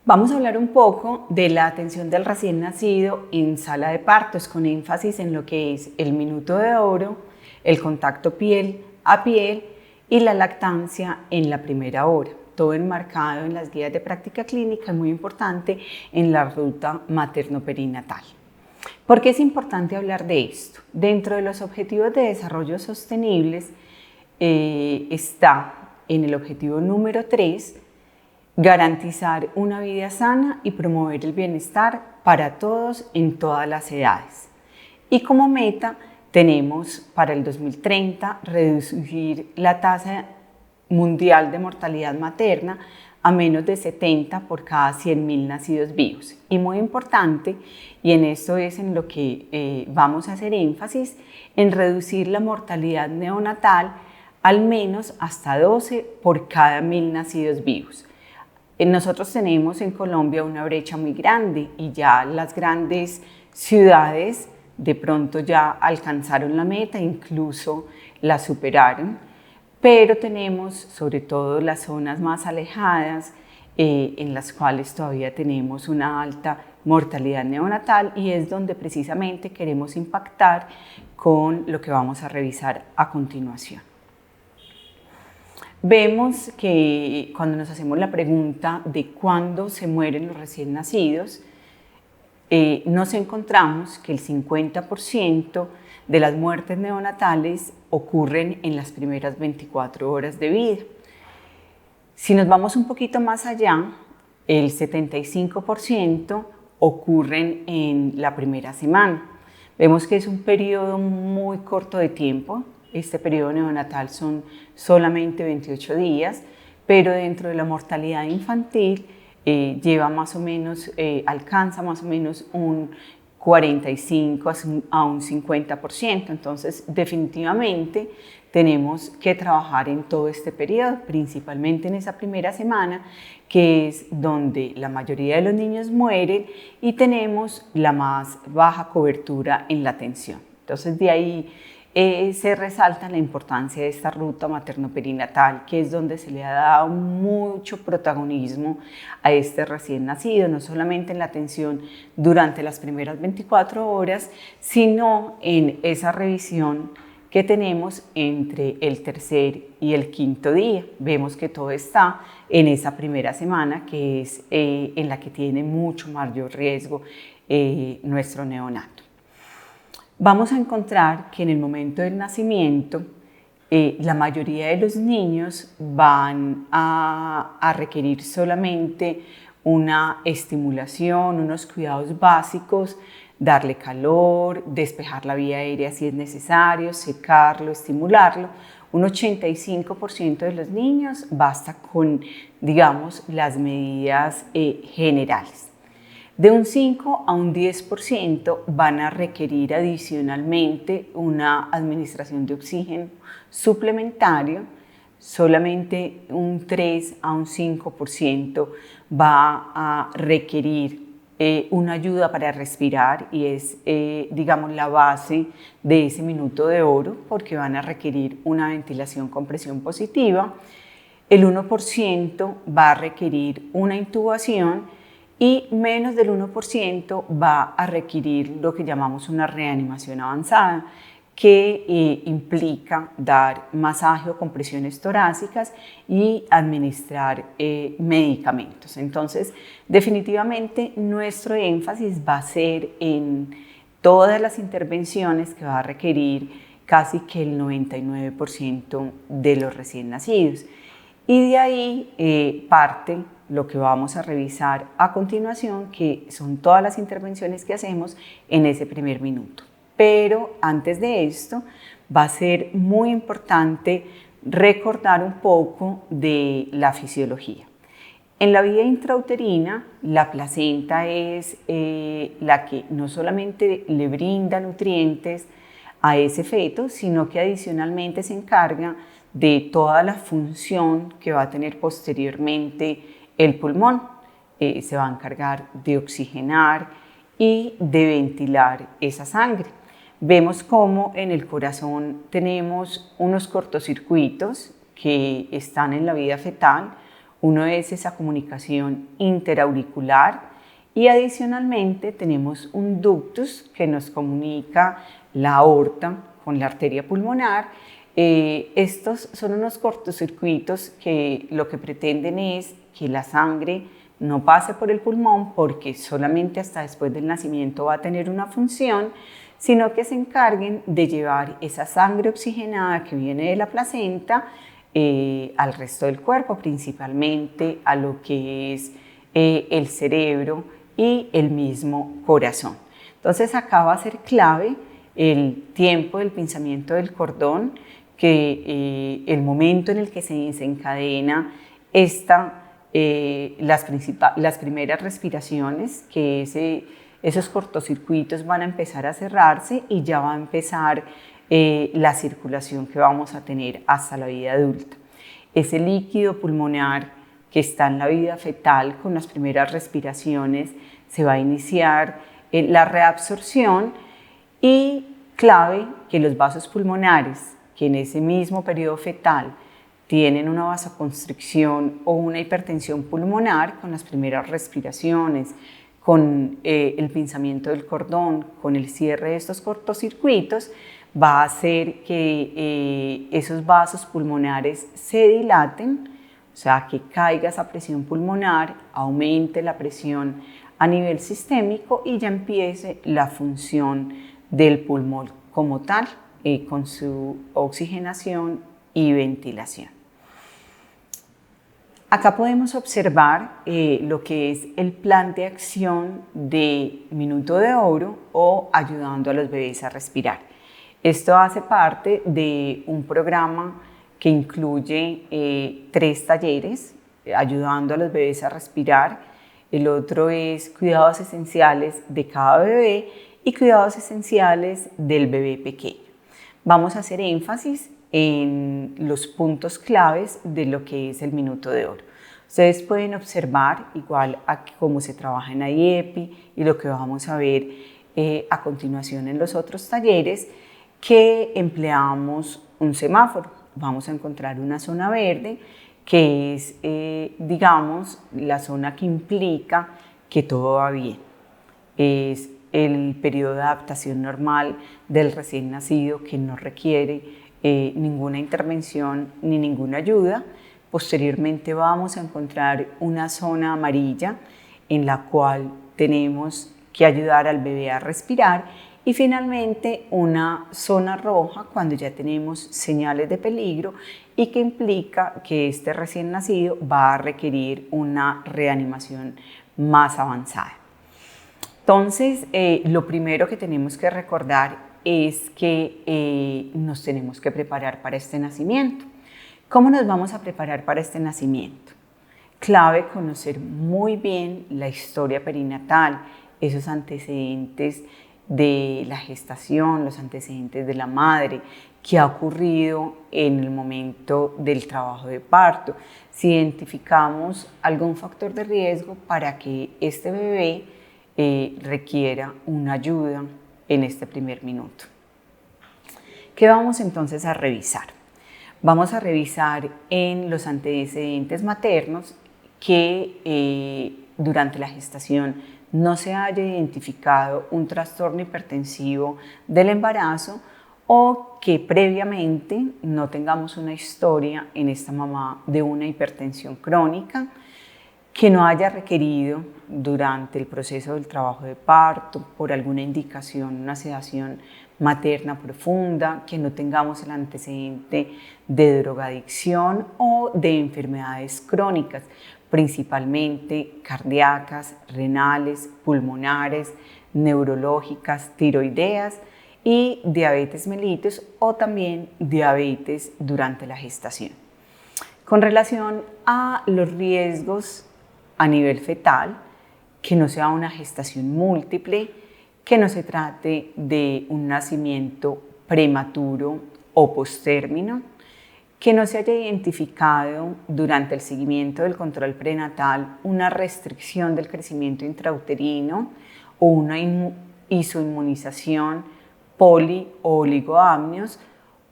Vamos a hablar un poco de la atención del recién nacido en sala de partos, con énfasis en lo que es el minuto de oro, el contacto piel a piel y la lactancia en la primera hora. Todo enmarcado en las guías de práctica clínica, muy importante en la ruta materno-perinatal. ¿Por qué es importante hablar de esto? Dentro de los objetivos de desarrollo sostenibles está en el objetivo número 3, garantizar una vida sana y promover el bienestar para todos en todas las edades. Y como meta tenemos para el 2030 reducir la tasa mundial de mortalidad materna a menos de 70 por cada 100.000 nacidos vivos. Y muy importante, y en esto es en lo que vamos a hacer énfasis, en reducir la mortalidad neonatal al menos hasta 12 por cada 1.000 nacidos vivos. Nosotros tenemos en Colombia una brecha muy grande y ya las grandes ciudades de pronto ya alcanzaron la meta, incluso la superaron, pero tenemos sobre todo las zonas más alejadas en las cuales todavía tenemos una alta mortalidad neonatal y es donde precisamente queremos impactar con lo que vamos a revisar a continuación. Vemos que cuando nos hacemos la pregunta de cuándo se mueren los recién nacidos, nos encontramos que el 50% de las muertes neonatales ocurren en las primeras 24 horas de vida. Si nos vamos un poquito más allá, el 75% ocurren en la primera semana. Vemos que es un periodo muy corto de tiempo. Este periodo neonatal son solamente 28 días, pero dentro de la mortalidad infantil lleva más o menos, alcanza más o menos un 45 a un 50%. Entonces, definitivamente tenemos que trabajar en todo este periodo, principalmente en esa primera semana, que es donde la mayoría de los niños mueren y tenemos la más baja cobertura en la atención. Entonces, de ahí se resalta la importancia de esta ruta materno-perinatal, que es donde se le ha dado mucho protagonismo a este recién nacido, no solamente en la atención durante las primeras 24 horas, sino en esa revisión que tenemos entre el tercer y el quinto día. Vemos que todo está en esa primera semana, que es en la que tiene mucho mayor riesgo nuestro neonato. Vamos a encontrar que en el momento del nacimiento la mayoría de los niños van a requerir solamente una estimulación, unos cuidados básicos, darle calor, despejar la vía aérea si es necesario, secarlo, estimularlo. Un 85% de los niños basta con, digamos, las medidas generales. De un 5 a un 10% van a requerir adicionalmente una administración de oxígeno suplementario, solamente un 3 a un 5% va a requerir una ayuda para respirar y es, digamos, la base de ese minuto de oro porque van a requerir una ventilación con presión positiva. El 1% va a requerir una intubación y menos del 1% va a requerir lo que llamamos una reanimación avanzada, que implica dar masaje o compresiones torácicas y administrar medicamentos. Entonces, definitivamente nuestro énfasis va a ser en todas las intervenciones que va a requerir casi que el 99% de los recién nacidos. Y de ahí parte lo que vamos a revisar a continuación, que son todas las intervenciones que hacemos en ese primer minuto. Pero antes de esto va a ser muy importante recordar un poco de la fisiología. En la vía intrauterina, la placenta es la que no solamente le brinda nutrientes a ese feto, sino que adicionalmente se encarga de toda la función que va a tener posteriormente el pulmón. Se va a encargar de oxigenar y de ventilar esa sangre. Vemos cómo en el corazón tenemos unos cortocircuitos que están en la vida fetal, Uno es esa comunicación interauricular y adicionalmente tenemos un ductus que nos comunica la aorta con la arteria pulmonar. Estos son unos cortocircuitos que lo que pretenden es que la sangre no pase por el pulmón, porque solamente hasta después del nacimiento va a tener una función, sino que se encarguen de llevar esa sangre oxigenada que viene de la placenta al resto del cuerpo, principalmente a lo que es el cerebro y el mismo corazón. Entonces acá va a ser clave el tiempo del pinzamiento del cordón, que el momento en el que se desencadena las primeras respiraciones, que esos cortocircuitos van a empezar a cerrarse y ya va a empezar la circulación que vamos a tener hasta la vida adulta. Ese líquido pulmonar que está en la vida fetal con las primeras respiraciones, se va a iniciar la reabsorción, y clave que los vasos pulmonares que en ese mismo periodo fetal tienen una vasoconstricción o una hipertensión pulmonar con las primeras respiraciones, con el pinzamiento del cordón, con el cierre de estos cortocircuitos, va a hacer que esos vasos pulmonares se dilaten, o sea, que caiga esa presión pulmonar, aumente la presión a nivel sistémico y ya empiece la función del pulmón como tal, con su oxigenación y ventilación. Acá podemos observar lo que es el plan de acción de Minuto de Oro o Ayudando a los Bebés a Respirar. Esto hace parte de un programa que incluye 3 talleres, Ayudando a los Bebés a Respirar. El otro es Cuidados Esenciales de cada bebé y Cuidados Esenciales del bebé pequeño. Vamos a hacer énfasis en los puntos claves de lo que es el Minuto de Oro. Ustedes pueden observar, igual a cómo se trabaja en IEPI y lo que vamos a ver a continuación en los otros talleres, que empleamos un semáforo. Vamos a encontrar una zona verde, que es, digamos, la zona que implica que todo va bien. Es el periodo de adaptación normal del recién nacido, que no requiere ninguna intervención ni ninguna ayuda. Posteriormente vamos a encontrar una zona amarilla en la cual tenemos que ayudar al bebé a respirar, y finalmente una zona roja cuando ya tenemos señales de peligro y que implica que este recién nacido va a requerir una reanimación más avanzada. Entonces, lo primero que tenemos que recordar es que nos tenemos que preparar para este nacimiento. ¿Cómo nos vamos a preparar para este nacimiento? Clave conocer muy bien la historia perinatal, esos antecedentes de la gestación, los antecedentes de la madre, qué ha ocurrido en el momento del trabajo de parto, si identificamos algún factor de riesgo para que este bebé requiera una ayuda en este primer minuto. ¿Qué vamos entonces a revisar? Vamos a revisar en los antecedentes maternos que durante la gestación no se haya identificado un trastorno hipertensivo del embarazo, o que previamente no tengamos una historia en esta mamá de una hipertensión crónica, que no haya requerido durante el proceso del trabajo de parto, por alguna indicación, una sedación materna profunda, que no tengamos el antecedente de drogadicción o de enfermedades crónicas, principalmente cardíacas, renales, pulmonares, neurológicas, tiroideas y diabetes mellitus, o también diabetes durante la gestación. Con relación a los riesgos a nivel fetal, que no sea una gestación múltiple, que no se trate de un nacimiento prematuro o postérmino, que no se haya identificado durante el seguimiento del control prenatal una restricción del crecimiento intrauterino o una isoinmunización poli o oligoamnios,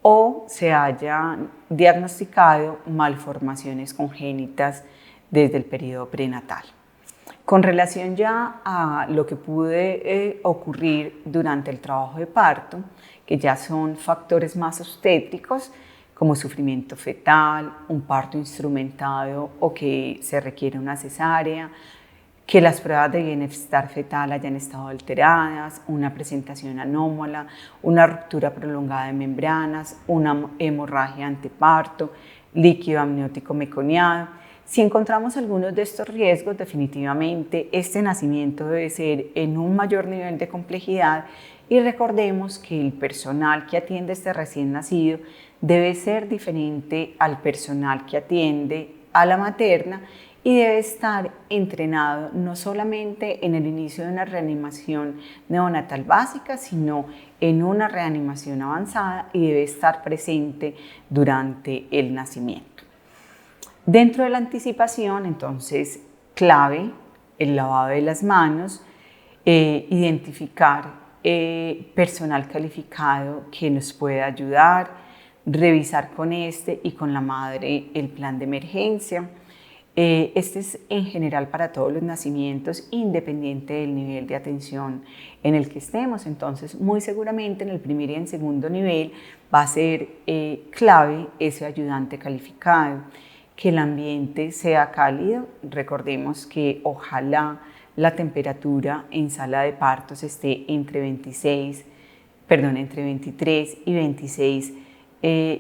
o se hayan diagnosticado malformaciones congénitas desde el periodo prenatal. Con relación ya a lo que puede ocurrir durante el trabajo de parto, que ya son factores más obstétricos, como sufrimiento fetal, un parto instrumentado o que se requiere una cesárea, que las pruebas de bienestar fetal hayan estado alteradas, una presentación anómala, una ruptura prolongada de membranas, una hemorragia anteparto, líquido amniótico meconiado. Si encontramos algunos de estos riesgos, definitivamente este nacimiento debe ser en un mayor nivel de complejidad y recordemos que el personal que atiende a este recién nacido debe ser diferente al personal que atiende a la materna y debe estar entrenado no solamente en el inicio de una reanimación neonatal básica, sino en una reanimación avanzada y debe estar presente durante el nacimiento. Dentro de la anticipación, entonces, clave el lavado de las manos, identificar personal calificado que nos pueda ayudar, revisar con este y con la madre el plan de emergencia. Este es en general para todos los nacimientos, independiente del nivel de atención en el que estemos. Entonces, muy seguramente en el primer y en segundo nivel va a ser clave ese ayudante calificado, que el ambiente sea cálido. Recordemos que ojalá la temperatura en sala de partos esté entre 23 y 26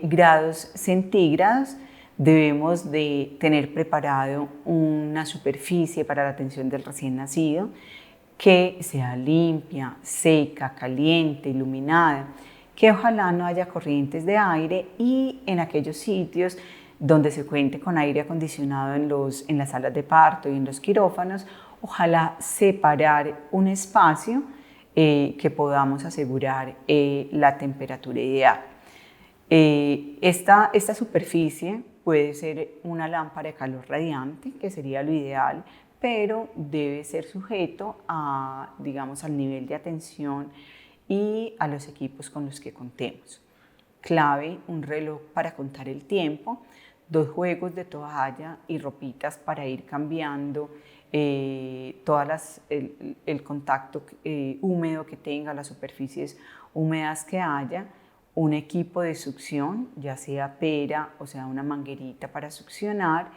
grados centígrados. Debemos de tener preparado una superficie para la atención del recién nacido que sea limpia, seca, caliente, iluminada, que ojalá no haya corrientes de aire y en aquellos sitios donde se cuente con aire acondicionado en las salas de parto y en los quirófanos, ojalá separar un espacio que podamos asegurar la temperatura ideal. Esta superficie puede ser una lámpara de calor radiante, que sería lo ideal, pero debe ser sujeto a, digamos, al nivel de atención y a los equipos con los que contemos. Clave, un reloj para contar el tiempo, 2 juegos de toalla y ropitas para ir cambiando el contacto húmedo que tenga, las superficies húmedas que haya, un equipo de succión, ya sea pera o sea una manguerita para succionar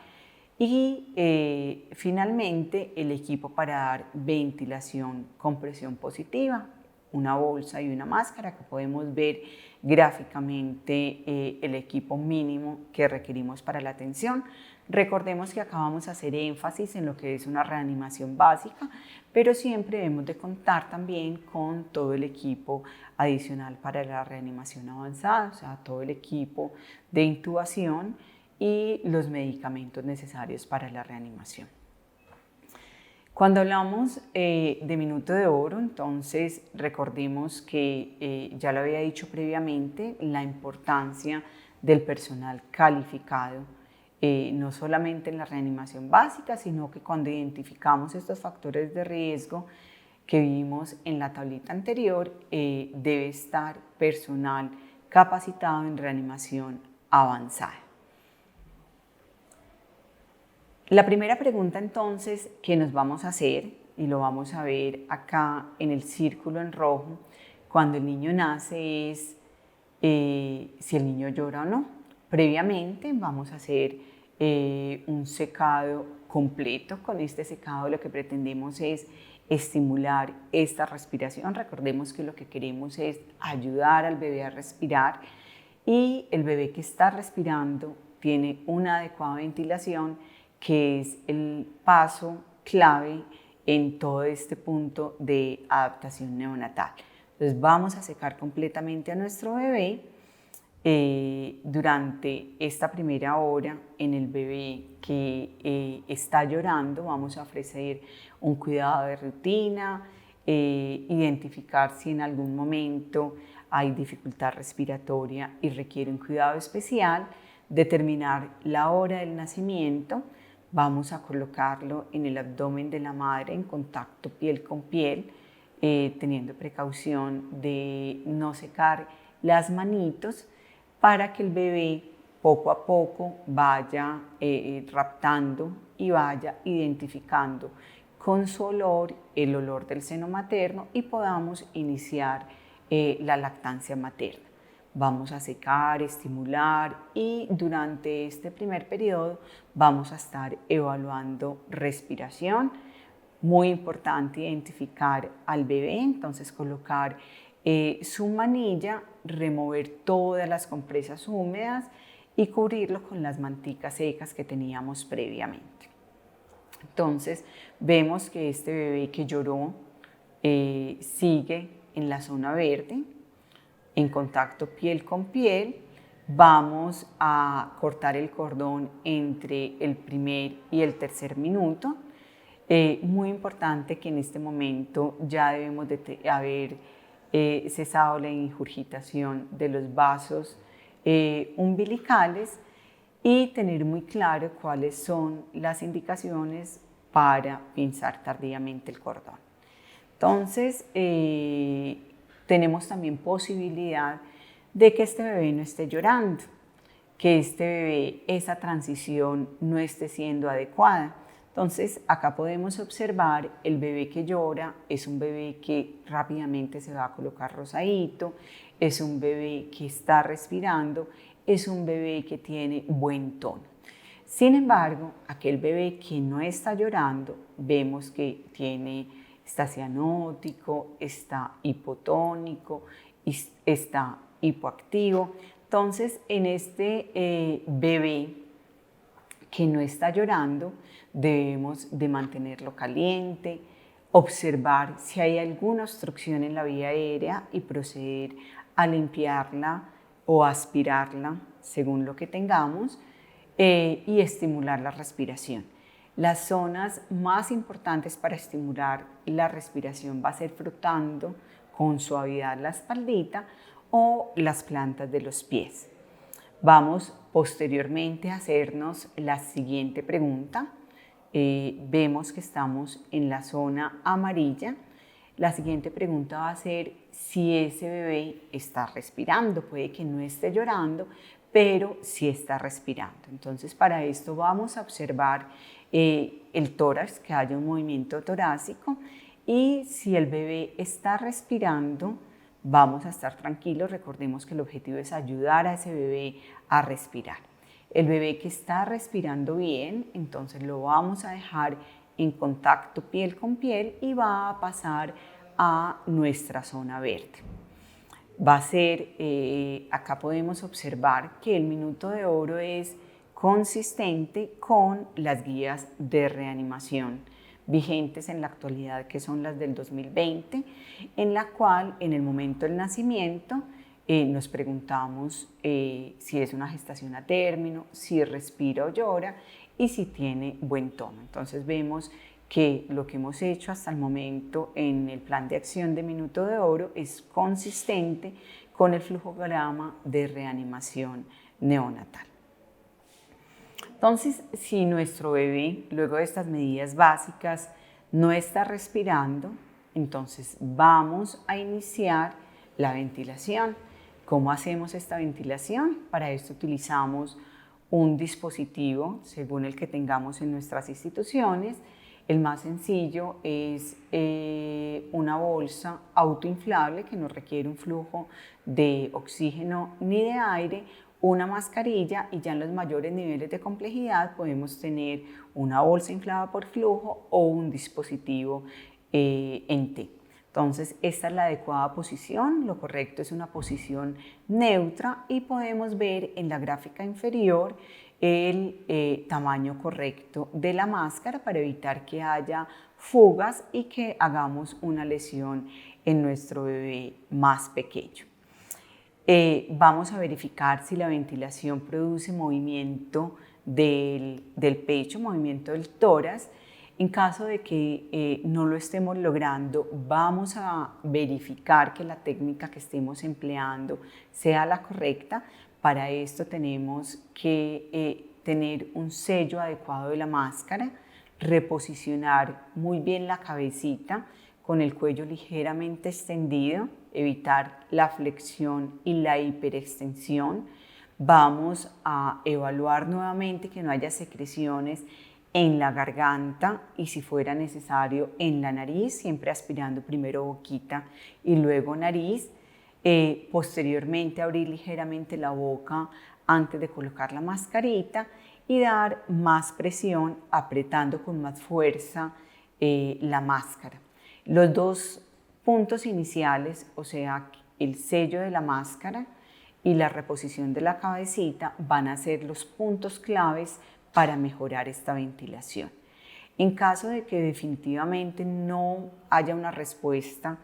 y finalmente el equipo para dar ventilación con presión positiva, una bolsa y una máscara que podemos ver gráficamente el equipo mínimo que requerimos para la atención. Recordemos que acabamos de hacer énfasis en lo que es una reanimación básica, pero siempre debemos de contar también con todo el equipo adicional para la reanimación avanzada, o sea, todo el equipo de intubación y los medicamentos necesarios para la reanimación. Cuando hablamos de minuto de oro, entonces recordemos que ya lo había dicho previamente, la importancia del personal calificado, no solamente en la reanimación básica, sino que cuando identificamos estos factores de riesgo que vimos en la tablita anterior, debe estar personal capacitado en reanimación avanzada. La primera pregunta entonces que nos vamos a hacer, y lo vamos a ver acá en el círculo en rojo, cuando el niño nace es si el niño llora o no. Previamente vamos a hacer un secado completo. Con este secado lo que pretendemos es estimular esta respiración. Recordemos que lo que queremos es ayudar al bebé a respirar y el bebé que está respirando tiene una adecuada ventilación, que es el paso clave en todo este punto de adaptación neonatal. Entonces vamos a secar completamente a nuestro bebé. Durante esta primera hora en el bebé que está llorando vamos a ofrecer un cuidado de rutina, identificar si en algún momento hay dificultad respiratoria y requiere un cuidado especial, determinar la hora del nacimiento. Vamos a colocarlo en el abdomen de la madre en contacto piel con piel, teniendo precaución de no secar las manitos para que el bebé poco a poco vaya raptando y vaya identificando con su olor el olor del seno materno y podamos iniciar la lactancia materna. Vamos a secar, estimular y durante este primer periodo vamos a estar evaluando respiración. Muy importante identificar al bebé, entonces colocar su manilla, remover todas las compresas húmedas y cubrirlo con las manticas secas que teníamos previamente. Entonces vemos que este bebé que lloró sigue en la zona verde, en contacto piel con piel. Vamos a cortar el cordón entre el primer y el tercer minuto. Muy importante que en este momento ya debemos de haber cesado la ingurgitación de los vasos umbilicales y tener muy claro cuáles son las indicaciones para pinzar tardíamente el cordón. Entonces, tenemos también posibilidad de que este bebé no esté llorando, que este bebé, esa transición no esté siendo adecuada. Entonces, acá podemos observar el bebé que llora, es un bebé que rápidamente se va a colocar rosadito, es un bebé que está respirando, es un bebé que tiene buen tono. Sin embargo, aquel bebé que no está llorando, vemos que está cianótico, está hipotónico, está hipoactivo. Entonces, en este bebé que no está llorando, debemos de mantenerlo caliente, observar si hay alguna obstrucción en la vía aérea y proceder a limpiarla o aspirarla según lo que tengamos y estimular la respiración. Las zonas más importantes para estimular la respiración va a ser frotando con suavidad la espaldita o las plantas de los pies. Vamos posteriormente a hacernos la siguiente pregunta. Vemos que estamos en la zona amarilla. La siguiente pregunta va a ser si ese bebé está respirando. Puede que no esté llorando, pero sí está respirando. Entonces, para esto vamos a observar el tórax, que haya un movimiento torácico, y si el bebé está respirando, vamos a estar tranquilos. Recordemos que el objetivo es ayudar a ese bebé a respirar. El bebé que está respirando bien, entonces lo vamos a dejar en contacto piel con piel y va a pasar a nuestra zona verde. Va a ser, acá podemos observar que el minuto de oro es consistente con las guías de reanimación vigentes en la actualidad, que son las del 2020, en la cual en el momento del nacimiento nos preguntamos si es una gestación a término, si respira o llora y si tiene buen tono. Entonces vemos que lo que hemos hecho hasta el momento en el plan de acción de Minuto de Oro es consistente con el flujograma de reanimación neonatal. Entonces, si nuestro bebé, luego de estas medidas básicas, no está respirando, entonces vamos a iniciar la ventilación. ¿Cómo hacemos esta ventilación? Para esto utilizamos un dispositivo según el que tengamos en nuestras instituciones. El más sencillo es una bolsa autoinflable que no requiere un flujo de oxígeno ni de aire, una mascarilla, y ya en los mayores niveles de complejidad podemos tener una bolsa inflada por flujo o un dispositivo en T. Entonces, esta es la adecuada posición. Lo correcto es una posición neutra y podemos ver en la gráfica inferior el tamaño correcto de la máscara para evitar que haya fugas y que hagamos una lesión en nuestro bebé más pequeño. Vamos a verificar si la ventilación produce movimiento del pecho, movimiento del tórax. En caso de que no lo estemos logrando, vamos a verificar que la técnica que estemos empleando sea la correcta. Para esto tenemos que tener un sello adecuado de la máscara, reposicionar muy bien la cabecita con el cuello ligeramente extendido, evitar la flexión y la hiperextensión. Vamos a evaluar nuevamente que no haya secreciones en la garganta y si fuera necesario en la nariz, siempre aspirando primero boquita y luego nariz. Posteriormente abrir ligeramente la boca antes de colocar la mascarita y dar más presión apretando con más fuerza la máscara. Los dos puntos iniciales, o sea, el sello de la máscara y la reposición de la cabecita, van a ser los puntos claves para mejorar esta ventilación. En caso de que definitivamente no haya una respuesta,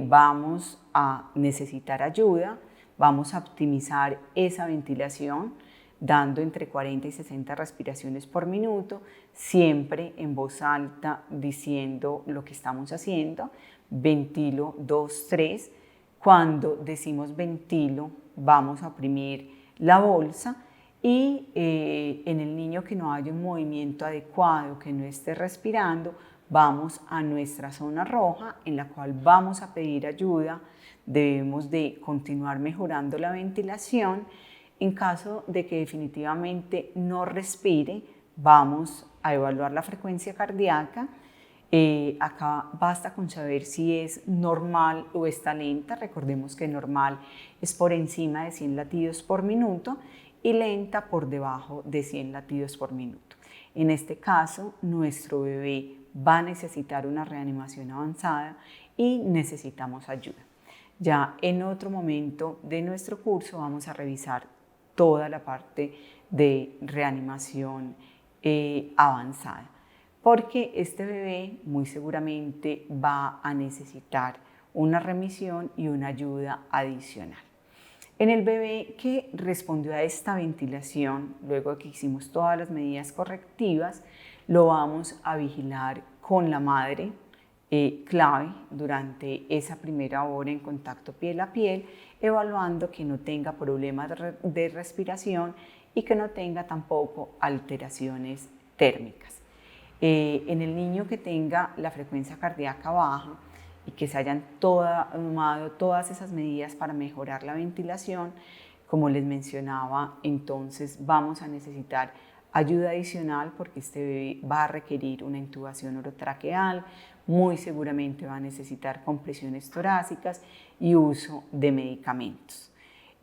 vamos a necesitar ayuda, vamos a optimizar esa ventilación dando entre 40 y 60 respiraciones por minuto, siempre en voz alta diciendo lo que estamos haciendo, ventilo 2, 3. Cuando decimos ventilo, vamos a oprimir la bolsa y en el niño que no haya un movimiento adecuado, que no esté respirando, vamos a nuestra zona roja en la cual vamos a pedir ayuda. Debemos de continuar mejorando la ventilación. En caso de que definitivamente no respire, vamos a evaluar la frecuencia cardíaca. Acá basta con saber si es normal o está lenta. Recordemos que normal es por encima de 100 latidos por minuto y lenta por debajo de 100 latidos por minuto. En este caso, nuestro bebé va a necesitar una reanimación avanzada y necesitamos ayuda. Ya en otro momento de nuestro curso vamos a revisar toda la parte de reanimación avanzada, porque este bebé muy seguramente va a necesitar una remisión y una ayuda adicional. En el bebé que respondió a esta ventilación, luego de que hicimos todas las medidas correctivas, lo vamos a vigilar con la madre clave durante esa primera hora en contacto piel a piel, evaluando que no tenga problemas de respiración y que no tenga tampoco alteraciones térmicas. En el niño que tenga la frecuencia cardíaca baja y que se hayan tomado todas esas medidas para mejorar la ventilación, como les mencionaba, entonces vamos a necesitar ayuda adicional porque este bebé va a requerir una intubación orotraqueal, muy seguramente va a necesitar compresiones torácicas y uso de medicamentos.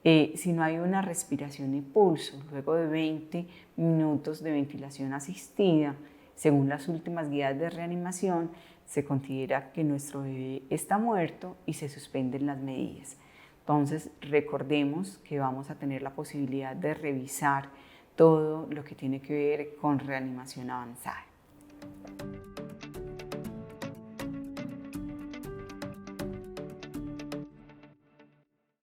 Si no hay una respiración y pulso, luego de 20 minutos de ventilación asistida, según las últimas guías de reanimación, se considera que nuestro bebé está muerto y se suspenden las medidas. Entonces, recordemos que vamos a tener la posibilidad de revisar todo lo que tiene que ver con reanimación avanzada.